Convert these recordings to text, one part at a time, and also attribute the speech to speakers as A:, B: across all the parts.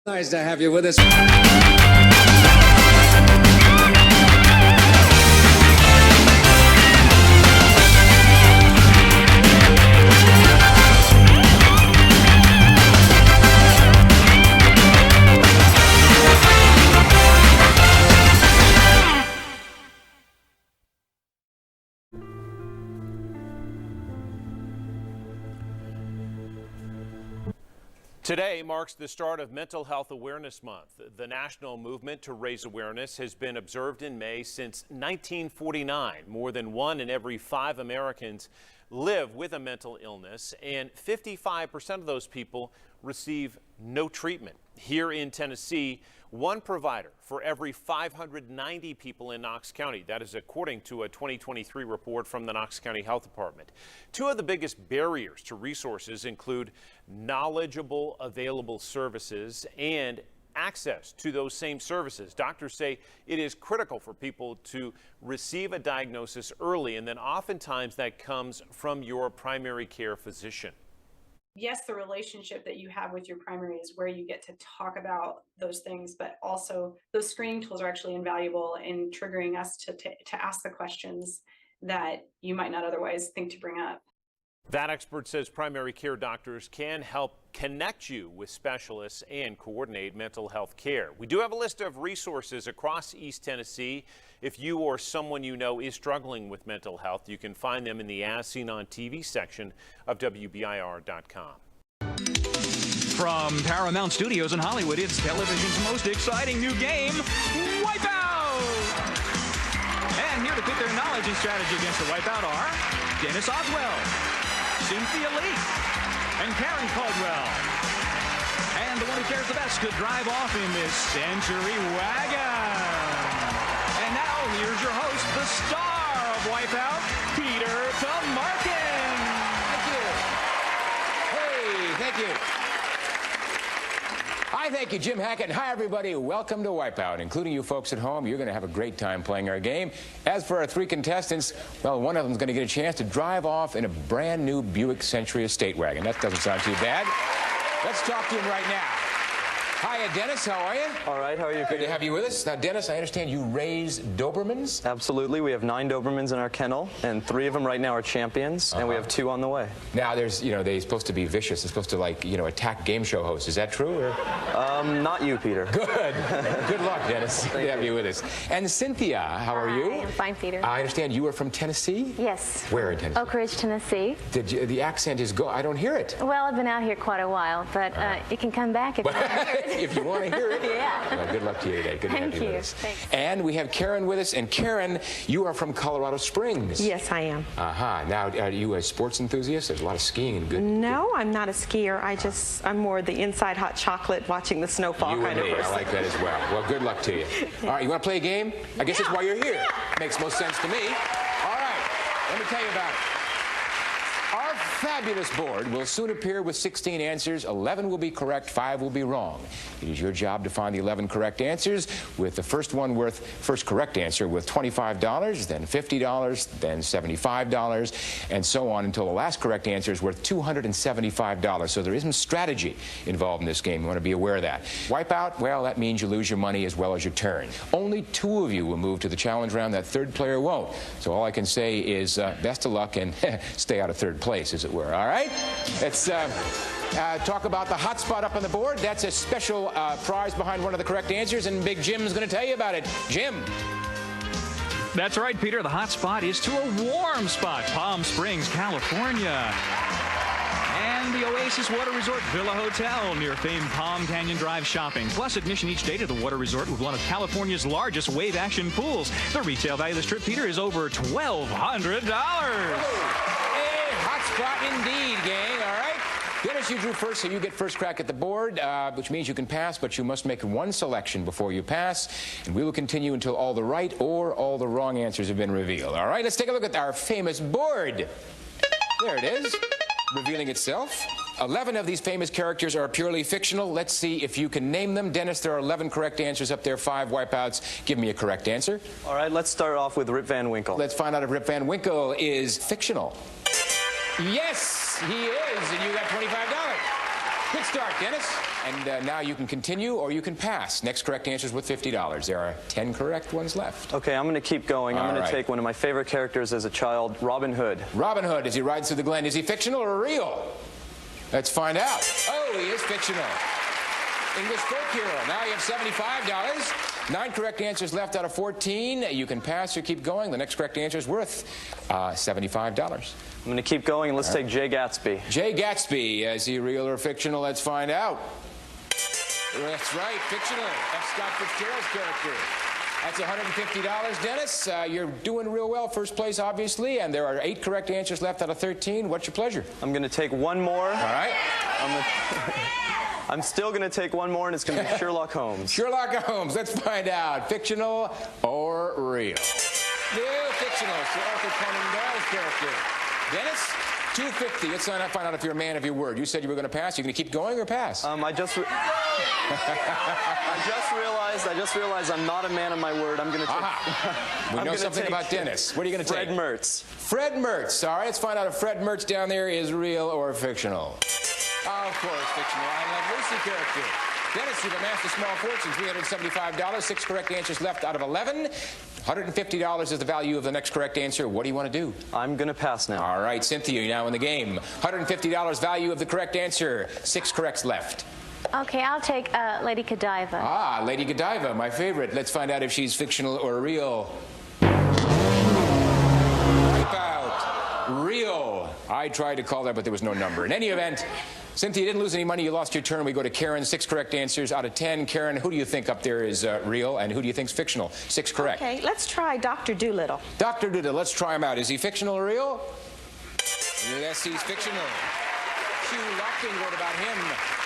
A: Nice to have you with us.
B: Today marks the start of Mental Health Awareness Month. The national movement to raise awareness has been observed in May since 1949. More than 1 in every 5 Americans live with a mental illness, and 55% of those people receive no treatment. Here in Tennessee, 1 provider for every 590 people in Knox County. That is according to a 2023 report from the Knox County Health Department. 2 of the biggest barriers to resources include knowledgeable, available services and access to those same services. Doctors say it is critical for people to receive a diagnosis early, and then oftentimes that comes from your primary care physician.
C: Yes, the relationship that you have with your primary is where you get to talk about those things, but also those screening tools are actually invaluable in triggering us to ask the questions that you might not otherwise think to bring up.
B: That expert says primary care doctors can help connect you with specialists and coordinate mental health care. We do have a list of resources across East Tennessee. If you or someone you know is struggling with mental health, you can find them in the As Seen on TV section of WBIR.com.
D: From Paramount Studios in Hollywood, it's television's most exciting new game, Wipeout! And here to pit their knowledge and strategy against the Wipeout are Dennis Oswell, Cynthia Lee, and Karen Caldwell. And the one who cares the best could drive off in this century wagon. And now, here's your host, the star of Wipeout, Peter Tomarken.
E: Thank you. Hey, thank you. Hi, thank you, Jim Hackett. Hi, everybody. Welcome to Wipeout. Including you folks at home, you're going to have a great time playing our game. As for our 3 contestants, well, one of them is going to get a chance to drive off in a brand new Buick Century estate wagon. That doesn't sound too bad. Let's talk to him right now. Hiya, Dennis. How are you?
F: All right. How are you, Peter?
E: Good to have you with us. Now, Dennis, I understand you raise Dobermans?
F: Absolutely. We have 9 Dobermans in our kennel, and 3 of them right now are champions, and we have 2 on the way.
E: Now, there's, they're supposed to be vicious. They're supposed to, like, attack game show hosts. Is that true? Or?
F: Not you, Peter.
E: Good. Good luck, Dennis. Good to have you with us. And Cynthia, how are you?
G: I'm fine, Peter.
E: I understand you are from Tennessee?
G: Yes.
E: Where in Tennessee?
G: Oak Ridge, Tennessee.
E: The accent is I don't hear it.
G: Well, I've been out here quite a while, but it can come back if you want to hear it.
E: If you want to hear it.
G: Yeah.
E: Well, good luck to you today. Good to have you with us.
G: Thanks.
E: And we have Karen with us. And Karen, you are from Colorado Springs.
H: Yes, I am.
E: Now, are you a sports enthusiast? There's a lot of skiing and good.
H: No, I'm not a skier. I'm more the inside hot chocolate watching the snowfall kind of person.
E: I like that as well. Well, good luck to you. All right, you want to play a game? I guess that's why you're here. Makes most sense to me. All right, let me tell you about it. Our fabulous board will soon appear with 16 answers. 11 will be correct, 5 will be wrong. It is your job to find the 11 correct answers, with the first correct answer worth $25, then $50, then $75, and so on until the last correct answer is worth $275. So there is some strategy involved in this game. You want to be aware of that. Wipeout, well, that means you lose your money as well as your turn. Only 2 of you will move to the challenge round. That 3rd player won't. So all I can say is best of luck and stay out of 3rd place, as it were. All right? Let's talk about the hot spot up on the board. That's a special prize behind one of the correct answers, and Big Jim's going to tell you about it. Jim.
D: That's right, Peter. The hot spot is to a warm spot, Palm Springs, California. And the Oasis Water Resort Villa Hotel near famed Palm Canyon Drive shopping. Plus admission each day to the water resort with one of California's largest wave action pools. The retail value of this trip, Peter, is over $1,200.
E: Spot indeed, gang. All right. Dennis, you drew first, so you get first crack at the board, which means you can pass, but you must make one selection before you pass. And we will continue until all the right or all the wrong answers have been revealed. All right, let's take a look at our famous board. There it is, revealing itself. 11 of these famous characters are purely fictional. Let's see if you can name them. Dennis, there are 11 correct answers up there, 5 wipeouts. Give me a correct answer.
F: All right, let's start off with Rip Van Winkle.
E: Let's find out if Rip Van Winkle is fictional. Yes, he is, and you got $25. Good start, Dennis. And now you can continue or you can pass. Next correct answer is worth $50. There are 10 correct ones left.
F: Okay, I'm going to keep going. I'm going to take one of my favorite characters as a child, Robin Hood.
E: Robin Hood, as he rides through the Glen, is he fictional or real? Let's find out. Oh, he is fictional. English folk hero. Now you have $75. 9 correct answers left out of 14. You can pass or keep going. The next correct answer is worth $75.
F: I'm going to keep going, and let's take Jay Gatsby.
E: Jay Gatsby, is he real or fictional? Let's find out. That's right, fictional. F. Scott Fitzgerald's character. That's $150, Dennis. You're doing real well, first place, obviously, and there are 8 correct answers left out of 13. What's your pleasure?
F: I'm going to take one more.
E: All right.
F: I'm still going to take one more, and it's going to be Sherlock Holmes.
E: Sherlock Holmes. Let's find out. Fictional or real? No, fictional. Sir Arthur Conan Doyle's character. Dennis, $250. Let's find out if you're a man of your word. You said you were going to pass. You going to keep going or pass?
F: I just realized I'm not a man of my word. I'm going to take...
E: We know something about Dennis. What are you going to take?
F: Fred Mertz.
E: Fred Mertz. All right, let's find out if Fred Mertz down there is real or fictional. Of course, fictional. I Love Lucy character. Dennis, you've amassed a small fortune, $375. 6 correct answers left out of 11. $150 is the value of the next correct answer. What do you want to do?
F: I'm going to pass now.
E: All right, Cynthia, you're now in the game. $150 value of the correct answer. 6 corrects left.
G: Okay, I'll take Lady Godiva.
E: Ah, Lady Godiva, my favorite. Let's find out if she's fictional or real. Wipeout. Real. I tried to call that, but there was no number. In any event, Cynthia, you didn't lose any money. You lost your turn. We go to Karen. 6 correct answers out of 10. Karen, who do you think up there is real, and who do you think is fictional? 6 correct.
H: Okay, let's try Dr. Dolittle.
E: Dr. Dolittle, let's try him out. Is he fictional or real? Yes, he's fictional. Hugh Lofting wrote about him.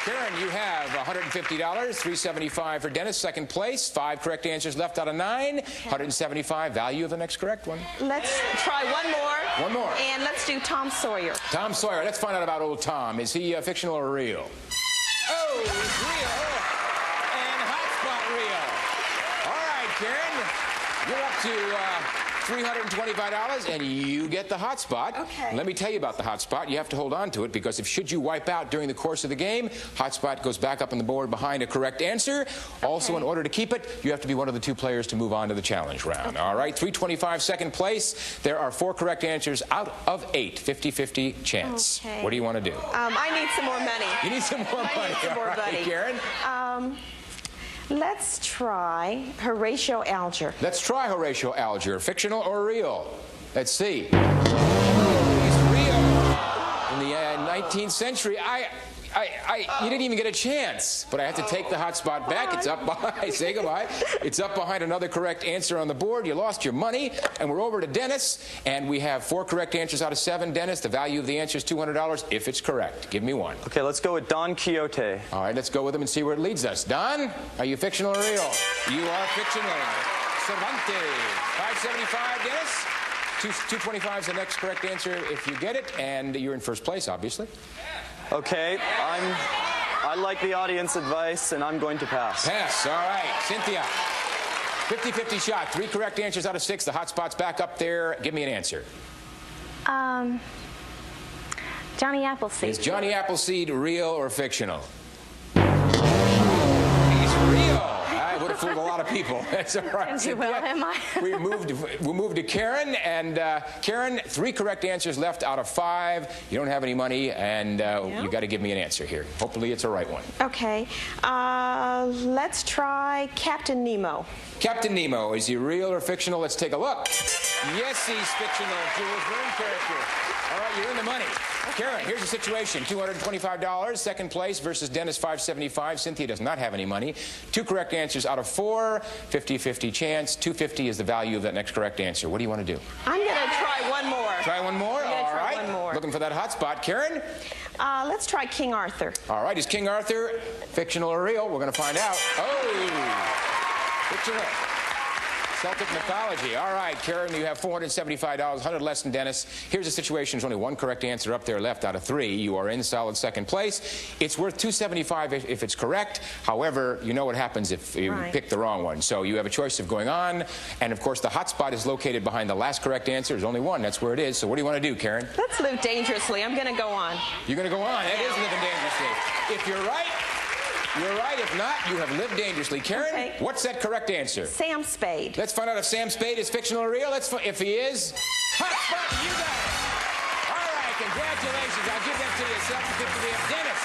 E: Karen, you have $150, $375 for Dennis, second place. 5 correct answers left out of 9. $175, value of the next correct one.
H: Let's try one more.
E: One more.
H: And let's do Tom Sawyer.
E: Tom Sawyer, let's find out about old Tom. Is he fictional or real? Oh, he's real. And hotspot real. All right, Karen, you're up to $325, and you get the hotspot.
H: Okay.
E: Let me tell you about the hotspot. You have to hold on to it, because should you wipe out during the course of the game, hotspot goes back up on the board behind a correct answer. Okay. Also, in order to keep it, you have to be one of the 2 players to move on to the challenge round. Okay. All right, $325, second place. There are 4 correct answers out of 8. 50-50 chance.
H: Okay.
E: What do you want to do?
H: I need some more money.
E: You need some more money.
H: I need some more money.
E: Karen?
H: Let's try Horatio Alger.
E: Let's try Horatio Alger. Fictional or real? Let's see. He's real. In the 19th century, you didn't even get a chance. But I have to take the hot spot back. It's up behind. Say goodbye. It's up behind another correct answer on the board. You lost your money. And we're over to Dennis. And we have 4 correct answers out of 7. Dennis, the value of the answer is $200 if it's correct. Give me one.
F: Okay, let's go with Don Quixote.
E: All right, let's go with him and see where it leads us. Don, are you fictional or real? You are fictional. Cervantes. $575, Dennis. 225 is the next correct answer if you get it. And you're in first place, obviously.
F: Okay, I like the audience advice, and I'm going to pass.
E: Pass, all right. Cynthia, 50-50 shot. 3 correct answers out of 6. The hot spot's back up there. Give me an answer.
G: Johnny Appleseed.
E: Is Johnny Appleseed real or fictional? He's real. I would have fooled a lot of people. That's all right.
G: Didn't do well, am I?
E: we moved to Karen, and Karen, 3 correct answers left out of 5. You don't have any money, and you got to give me an answer here. Hopefully, it's a right one.
H: Okay. Let's try Captain Nemo.
E: Captain Nemo, is he real or fictional? Let's take a look. Yes, he's fictional. Jules Verne character. All right, you're in the money. Karen, here's the situation. $225, second place versus Dennis, $575. Cynthia does not have any money. 2 correct answers out of 4. 50-50 chance. $250 is the value of that next correct answer. What do you want to do?
H: I'm going to try one more.
E: Try one more? All right.
H: One more.
E: Looking for that hot spot. Karen?
H: Let's try King Arthur.
E: All right. Is King Arthur fictional or real? We're going to find out. Oh, fictional. Celtic mythology. All right, Karen, you have $475, 100 less than Dennis. Here's the situation. There's only one correct answer up there left out of 3. You are in solid second place. It's worth $275 if it's correct. However, you know what happens if you pick the wrong one. So you have a choice of going on. And, of course, the hot spot is located behind the last correct answer. There's only one. That's where it is. So what do you want to do, Karen?
H: Let's live dangerously. I'm going to go on.
E: You're going to go on. That is living dangerously. If you're right, you're right. If not, you have lived dangerously. Karen, what's that correct answer?
H: Sam Spade.
E: Let's find out if Sam Spade is fictional or real. If he is, hot spot, you got it. All right, congratulations. I'll give that to you. 750 of Dennis.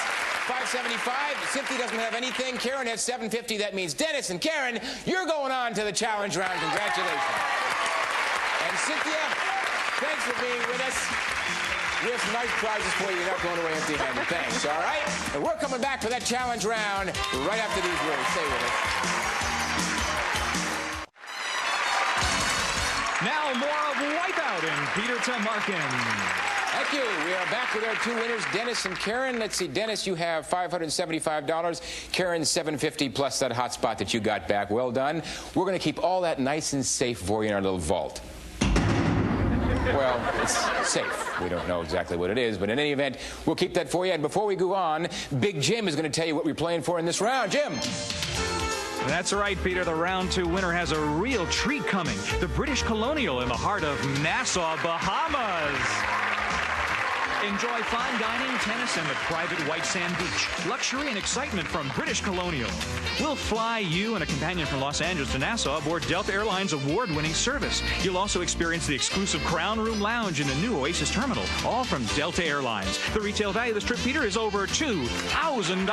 E: 575. Cynthia doesn't have anything. Karen has 750. That means Dennis and Karen, you're going on to the challenge round. Congratulations. And Cynthia, thanks for being with us. We have some nice prizes for you. You're not going away empty-handed. Thanks, all right? And we're coming back for that challenge round right after these words. Stay with us.
D: Now more of Wipeout and Peter Tomarken.
E: Thank you. We are back with our 2 winners, Dennis and Karen. Let's see, Dennis, you have $575. Karen, $750 plus that hot spot that you got back. Well done. We're going to keep all that nice and safe for you in our little vault. Well, it's safe. We don't know exactly what it is, but in any event, we'll keep that for you. And before we go on, Big Jim is going to tell you what we're playing for in this round. Jim.
D: That's right, Peter. The round 2 winner has a real treat coming. The British Colonial in the heart of Nassau, Bahamas. Enjoy fine dining, tennis, and the private white sand beach. Luxury and excitement from British Colonial. We'll fly you and a companion from Los Angeles to Nassau aboard Delta Airlines' award-winning service. You'll also experience the exclusive Crown Room Lounge in the new Oasis Terminal, all from Delta Airlines. The retail value of this trip, Peter, is over $2,000.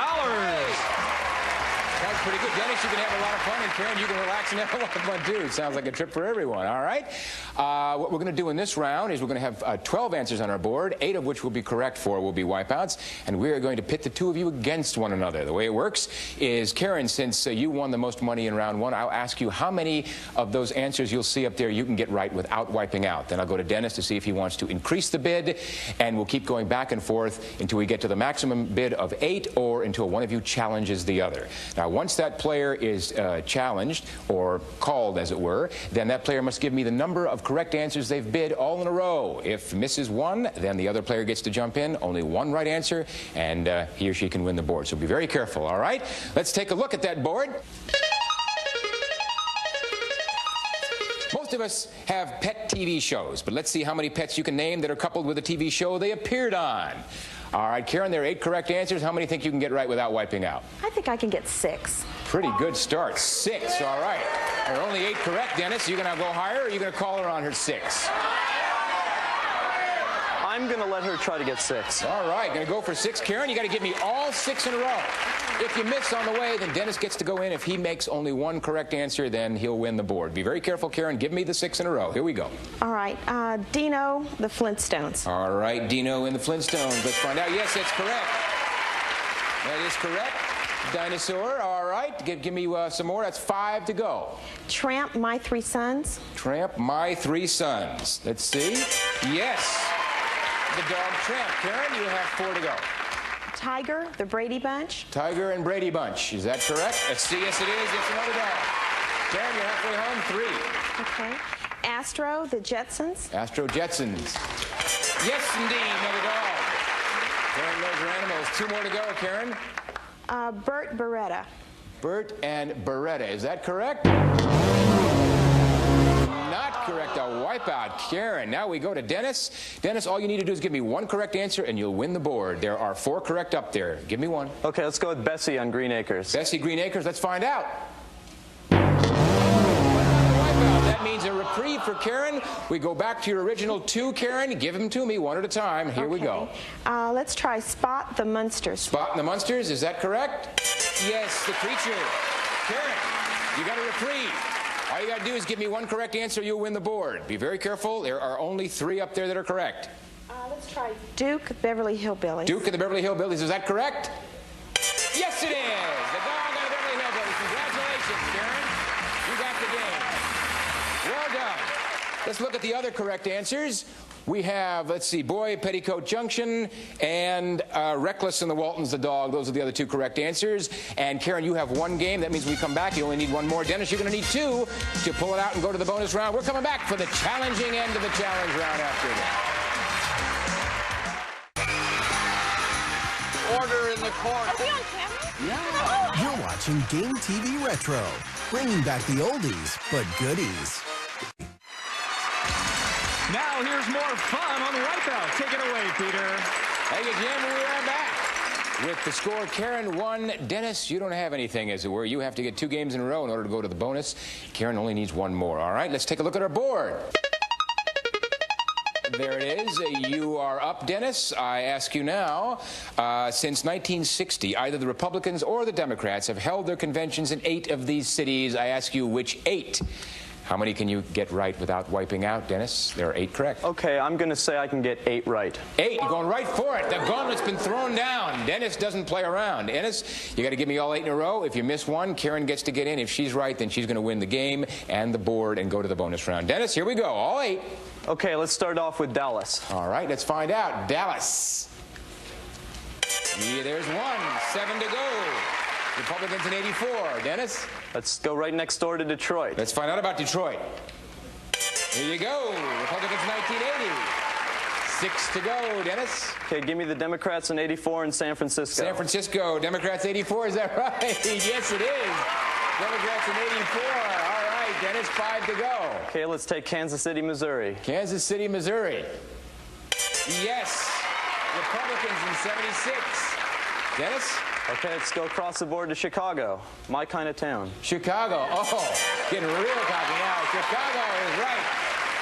E: That's pretty good. Dennis, you can have a lot of fun, and Karen, you can relax and have a lot of fun, too. It sounds like a trip for everyone, all right? What we're going to do in this round is we're going to have 12 answers on our board, 8 of which will be correct, 4 will be wipeouts, and we are going to pit the 2 of you against one another. The way it works is, Karen, since you won the most money in round 1, I'll ask you how many of those answers you'll see up there you can get right without wiping out. Then I'll go to Dennis to see if he wants to increase the bid, and we'll keep going back and forth until we get to the maximum bid of 8 or until one of you challenges the other. Now, once that player is challenged, or called, as it were, then that player must give me the number of correct answers they've bid all in a row. If misses one, then the other player gets to jump in. Only one right answer, and he or she can win the board. So be very careful, all right? Let's take a look at that board. Most of us have pet TV shows, but let's see how many pets you can name that are coupled with a TV show they appeared on. All right, Karen, there are 8 correct answers. How many think you can get right without wiping out?
H: I think I can get 6.
E: Pretty good start. 6, all right. There are only 8 correct, Dennis. Are you going to go higher, or are you going to call her on her 6?
F: I'm going to let her try to get 6.
E: All right, going to go for 6. Karen, you got to give me all 6 in a row. If you miss on the way, then Dennis gets to go in. If he makes only 1 correct answer, then he'll win the board. Be very careful, Karen. Give me the 6 in a row. Here we go.
H: All right, Dino, the Flintstones.
E: All right, Dino and the Flintstones. Let's find out. Yes, that's correct. That is correct. Dinosaur. All right, give me some more. That's 5 to go.
H: Tramp, My 3 Sons.
E: Tramp, My 3 Sons. Let's see. Yes. The dog Tramp. Karen, you have 4 to go.
H: Tiger, the Brady Bunch.
E: Tiger and Brady Bunch. Is that correct? Let's see. Yes, it is. It's another dog. Karen, you're halfway home. 3.
H: Okay. Astro, the Jetsons.
E: Astro Jetsons. Yes, indeed. Another dog. Karen knows her animals. 2 more to go, Karen.
H: Bert Beretta.
E: Bert and Beretta. Is that correct? Not correct. A wipeout. Karen. Now we go to Dennis. Dennis, all you need to do is give me 1 correct answer and you'll win the board. There are 4 correct up there. Give me 1.
F: Okay, let's go with Bessie on Green Acres.
E: Bessie, Green Acres. Let's find out. Wipeout. That means a reprieve for Karen. We go back to your original 2, Karen. Give them to me 1 at a time. Here we go.
H: Let's try Spot the Munsters.
E: Spot and the Munsters. Is that correct? Yes, the creature. Karen, you got a reprieve. All you got to do is give me 1 correct answer, you'll win the board. Be very careful. There are only 3 up there that are correct.
H: Let's try Duke, Beverly Hillbillies.
E: Duke and the Beverly Hillbillies. Is that correct? Yes, it is. The dog and the Beverly Hillbillies. Congratulations, Karen. You got the game. Well done. Let's look at the other correct answers. We have, let's see, Boy, Petticoat Junction, and Reckless and the Waltons, the dog. Those are the other two correct answers. And Karen, you have one game. That means we come back. You only need one more. Dennis, you're going to need two to pull it out and go to the bonus round. We're coming back for the challenging end of the challenge round after that.
A: Order in the court.
I: Are we on camera?
A: Yeah.
J: You're watching Game TV Retro, bringing back the oldies but goodies.
D: Now here's more fun on Wipeout. Take it away, Peter.
E: Thank you, Jim. We are back. With the score, Karen 1. Dennis, you don't have anything, as it were. You have to get 2 games in a row in order to go to the bonus. Karen only needs 1 more. All right, let's take a look at our board. There it is. You are up, Dennis. I ask you now, since 1960, either the Republicans or the Democrats have held their conventions in 8 of these cities. I ask you, which 8? How many can you get right without wiping out, Dennis? There are 8 correct.
F: Okay, I'm going to say I can get 8 right.
E: 8, you're going right for it. The gauntlet's been thrown down. Dennis doesn't play around. Dennis, you got to give me all 8 in a row. If you miss one, Karen gets to get in. If she's right, then she's going to win the game and the board and go to the bonus round. Dennis, here we go. All 8.
F: Okay, let's start off with Dallas.
E: All right, let's find out. Dallas. Yeah, there's 1. 7 to go. Republicans in 84. Dennis?
F: Let's go right next door to Detroit.
E: Let's find out about Detroit. Here you go. Republicans 1980. 6 to go. Dennis?
F: Okay, give me the Democrats in 84 in San Francisco.
E: San Francisco. Democrats 84. Is that right? Yes, it is. Democrats in 84. All right, Dennis, 5 to go.
F: Okay, let's take Kansas City, Missouri.
E: Kansas City, Missouri. Yes. Republicans in 76. Dennis?
F: Okay, let's go across the board to Chicago. My kind of town.
E: Chicago. Oh, getting real cocky now. Chicago is right.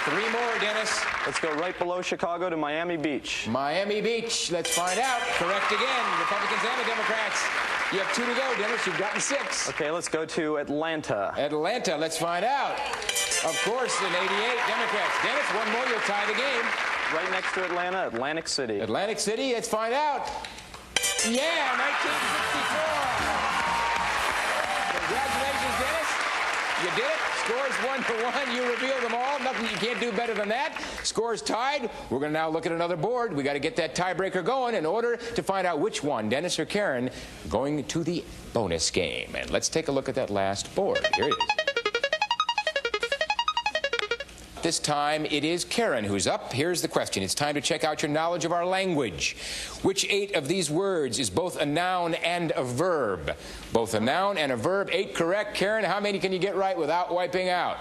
E: 3 more, Dennis.
F: Let's go right below Chicago to Miami Beach.
E: Miami Beach. Let's find out. Correct again. Republicans and the Democrats. You have 2 to go, Dennis. You've gotten 6.
F: Okay, let's go to Atlanta.
E: Atlanta. Let's find out. Of course, in 88, Democrats. Dennis, 1 more. You'll tie the game.
F: Right next to Atlanta, Atlantic City.
E: Atlantic City. Let's find out. Yeah, 1964. Congratulations, Dennis. You did it. Scores 1 to 1. You revealed them all. Nothing, you can't do better than that. Scores tied. We're going to now look at another board. We got to get that tiebreaker going in order to find out which one, Dennis or Karen, going to the bonus game. And let's take a look at that last board. Here it is. This time it is Karen who's up. Here's the question. It's time to check out your knowledge of our language. Which 8 of these words is both a noun and a verb? Both a noun and a verb. 8 correct. Karen, how many can you get right without wiping out?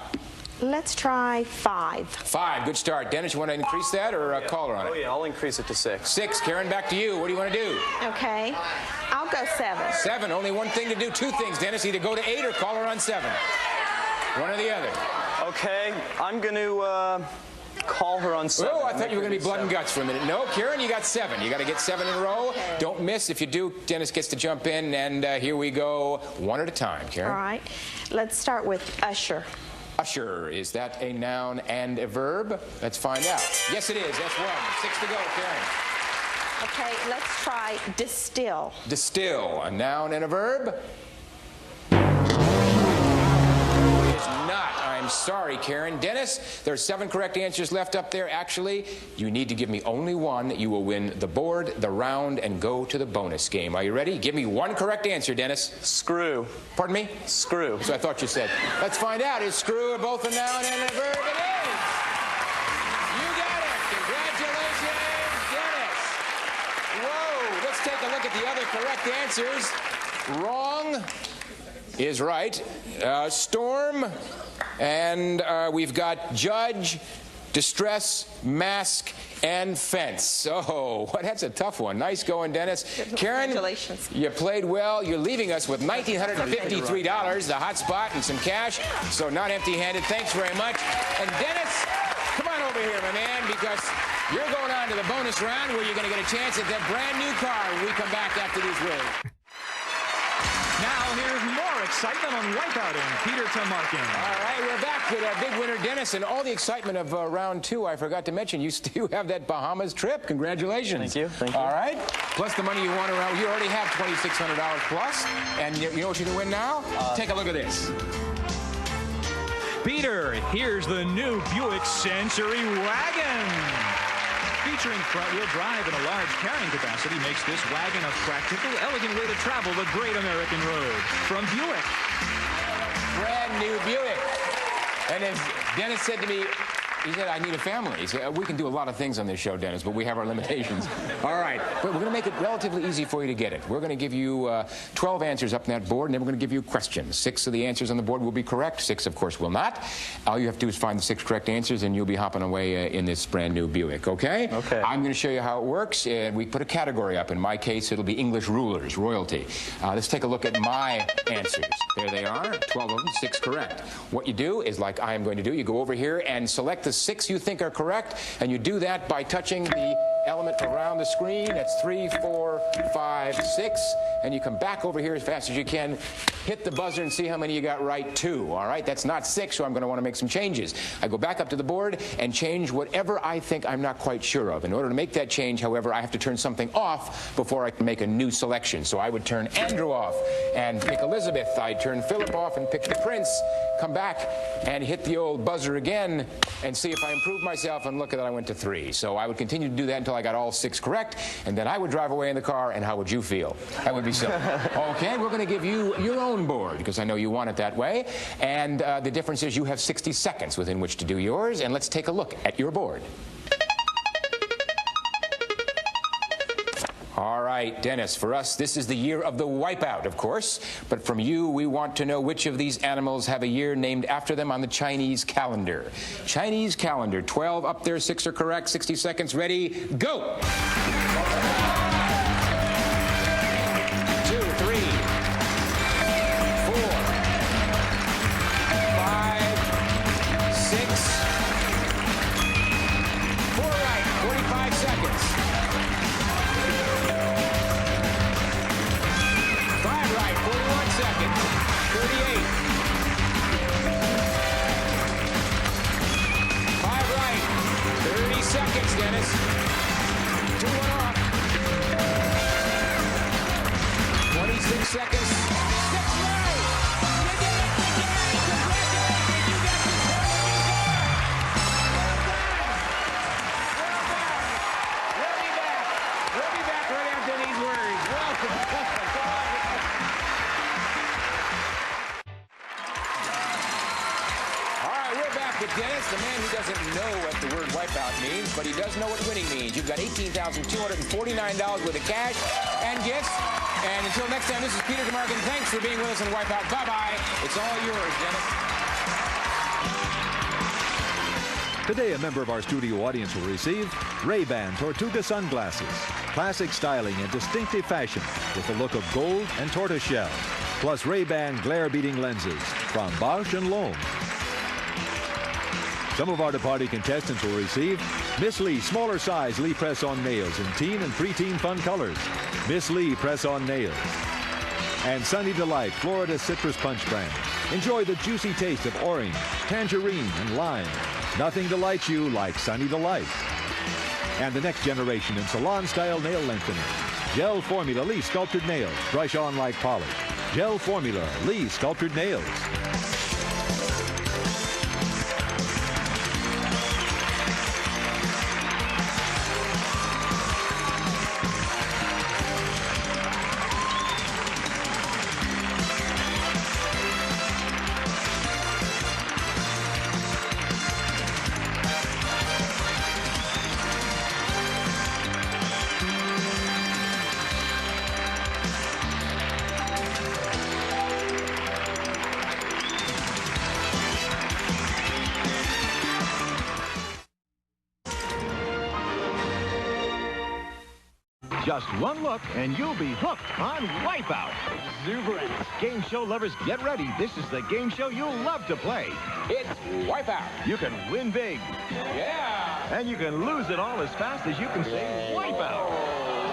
H: Let's try 5.
E: 5. Good start. Dennis, you want to increase that or call her on it?
F: Oh, yeah, I'll increase it to 6.
E: 6. Karen, back to you. What do you want to do?
H: Okay. I'll go 7.
E: 7. Only one thing to do. 2 things, Dennis. Either go to 8 or call her on 7. One or the other.
F: Okay, I'm going to call her on 7.
E: Oh, I thought you were going to be blood and guts for a minute. No, Karen, you got 7. You got to get 7 in a row.
H: Okay.
E: Don't miss. If you do, Dennis gets to jump in, and here we go, 1 at a time, Karen.
H: All right. Let's start with usher.
E: Usher, is that a noun and a verb? Let's find out. Yes, it is. That's 1. 6 to go, Karen.
H: Okay, let's try distill.
E: Distill, a noun and a verb? I'm sorry, Karen. Dennis, there are 7 correct answers left up there. Actually, you need to give me only 1. You will win the board, the round, and go to the bonus game. Are you ready? Give me 1 correct answer, Dennis.
F: Screw.
E: Pardon me?
F: Screw.
E: That's what I thought you said. Let's find out. Is screw both a noun and a verb? It is. You got it. Congratulations, Dennis. Whoa. Let's take a look at the other correct answers. Wrong is right. Storm. And we've got judge, distress, mask, and fence. Oh, that's a tough one. Nice going, Dennis. Karen,
H: congratulations.
E: You played well. You're leaving us with $1,953, the hot spot, and some cash. So not empty-handed. Thanks very much. And Dennis, come on over here, my man, because you're going on to the bonus round where you're going to get a chance at that brand new car when we come back after these words.
D: Now here's more excitement on Wipeout and Peter Tomarken.
E: All right, we're back with our big winner, Dennis, and all the excitement of round 2. I forgot to mention, you still have that Bahamas trip. Congratulations.
F: Thank you. Thank you.
E: All right. Plus the money you won around. You already have $2,600 plus. And you know what you can win now? Take a look at this.
D: Peter, here's the new Buick Century Wagon. Featuring front-wheel drive and a large carrying capacity makes this wagon a practical, elegant way to travel the great American road. From Buick.
E: Brand new Buick. And as Dennis said to me, he said, I need a family. He said, we can do a lot of things on this show, Dennis, but we have our limitations. All right, but we're going to make it relatively easy for you to get it. We're going to give you 12 answers up on that board, and then we're going to give you questions. 6 of the answers on the board will be correct. 6, of course, will not. All you have to do is find the 6 correct answers, and you'll be hopping away in this brand new Buick, okay?
F: Okay.
E: I'm going to show you how it works, and we put a category up. In my case, it'll be English rulers, royalty. Let's take a look at my answers. There they are, 12 of them, 6 correct. What you do is, like I am going to do, you go over here and select the 6 you think are correct, and you do that by touching the element around the screen. That's 3, 4, 5, 6, and you come back over here as fast as you can, hit the buzzer and see how many you got right. 2, all right? That's not 6, so I'm going to want to make some changes. I go back up to the board and change whatever I think I'm not quite sure of. In order to make that change, however, I have to turn something off before I can make a new selection. So I would turn Andrew off and pick Elizabeth. I'd turn Philip off and pick the Prince. Come back and hit the old buzzer again and see if I improve myself, and look at that, I went to 3. So I would continue to do that until I got all 6 correct, and then I would drive away in the car, and how would you feel? That would be silly. Okay, we're going to give you your own board, because I know you want it that way, and the difference is you have 60 seconds within which to do yours, and let's take a look at your board. All right, Dennis, for us, this is the year of the Wipeout, of course. But from you, we want to know which of these animals have a year named after them on the Chinese calendar. Chinese calendar, 12 up there, 6 are correct, 60 seconds, ready, go! 2, 3, 4, 5, 6, 4 right, 45 seconds. 5 right, 41 seconds, 38. 5 right, 30 seconds, Dennis. 2 1 off. 26 seconds. 6 right. You did it again. Congratulations. You got the score. Well done. We'll be back. We'll be back right after these words. Welcome. With Dennis, the man who doesn't know what the word wipeout means, but he does know what winning means. You've got $18,249 worth of cash and gifts. And until next time, this is Peter Tomarken. Thanks for being with us in Wipeout. Bye-bye. It's all yours, Dennis.
A: Today, a member of our studio audience will receive Ray-Ban Tortuga sunglasses. Classic styling and distinctive fashion with the look of gold and tortoiseshell. Plus Ray-Ban glare-beating lenses from Bausch & Lomb. Some of our departing contestants will receive Miss Lee smaller size Lee press-on nails in teen and preteen fun colors. Miss Lee press-on nails. And Sunny Delight Florida Citrus Punch brand. Enjoy the juicy taste of orange, tangerine, and lime. Nothing delights you like Sunny Delight. And the next generation in salon-style nail lengthening. Gel Formula Lee sculptured nails. Brush on like polish. Gel Formula Lee sculptured nails.
I: Just one look and you'll be hooked on Wipeout. Exuberant. Game show lovers, get ready. This is the game show you'll love to play.
E: It's Wipeout.
I: You can win big.
E: Yeah.
I: And you can lose it all as fast as you can say Wipeout.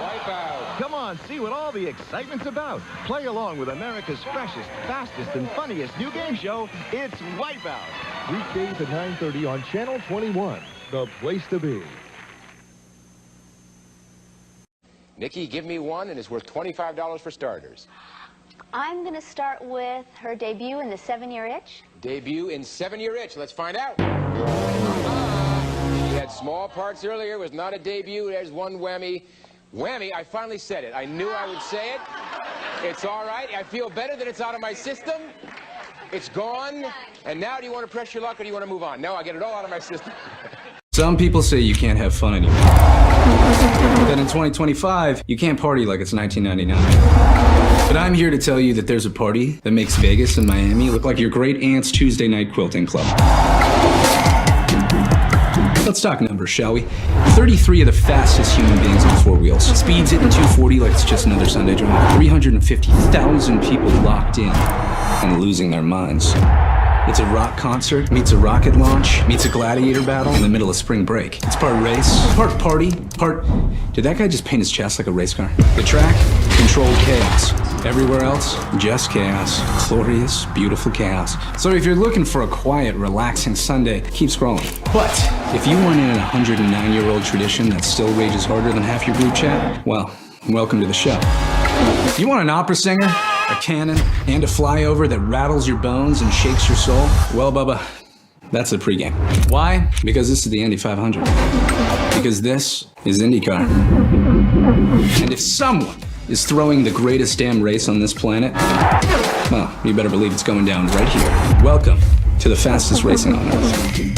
E: Wipeout.
I: Come on, see what all the excitement's about. Play along with America's freshest, fastest, and funniest new game show. It's Wipeout.
K: Weekdays at 9:30 on Channel 21. The place to be.
E: Nikki, give me one, and it's worth $25 for starters.
G: I'm going to start with her debut in the 7-Year Itch.
E: Debut in 7-Year Itch. Let's find out. She had small parts earlier. It was not a debut. There's one whammy. Whammy, I finally said it. I knew I would say it. It's all right. I feel better that it's out of my system. It's gone. And now do you want to press your luck or do you want to move on? No, I get it all out of my system.
L: Some people say you can't have fun anymore. That in 2025, you can't party like it's 1999. But I'm here to tell you that there's a party that makes Vegas and Miami look like your great aunt's Tuesday night quilting club. Let's talk numbers, shall we? 33 of the fastest human beings on four wheels. Speeds hitting 240 like it's just another Sunday drive. 350,000 people locked in and losing their minds. It's a rock concert, meets a rocket launch, meets a gladiator battle in the middle of spring break. It's part race, part party, part... Did that guy just paint his chest like a race car? The track, controlled chaos. Everywhere else, just chaos. Glorious, beautiful chaos. So if you're looking for a quiet, relaxing Sunday, keep scrolling. But if you want in a 109-year-old tradition that still rages harder than half your group chat, well, welcome to the show. You want an opera singer, a canon, and a flyover that rattles your bones and shakes your soul? Well, Bubba, that's the pregame. Why? Because this is the Indy 500. Because this is IndyCar. And if someone is throwing the greatest damn race on this planet, well, you better believe it's going down right here. Welcome to the fastest racing on Earth.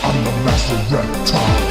M: I'm the master reptile.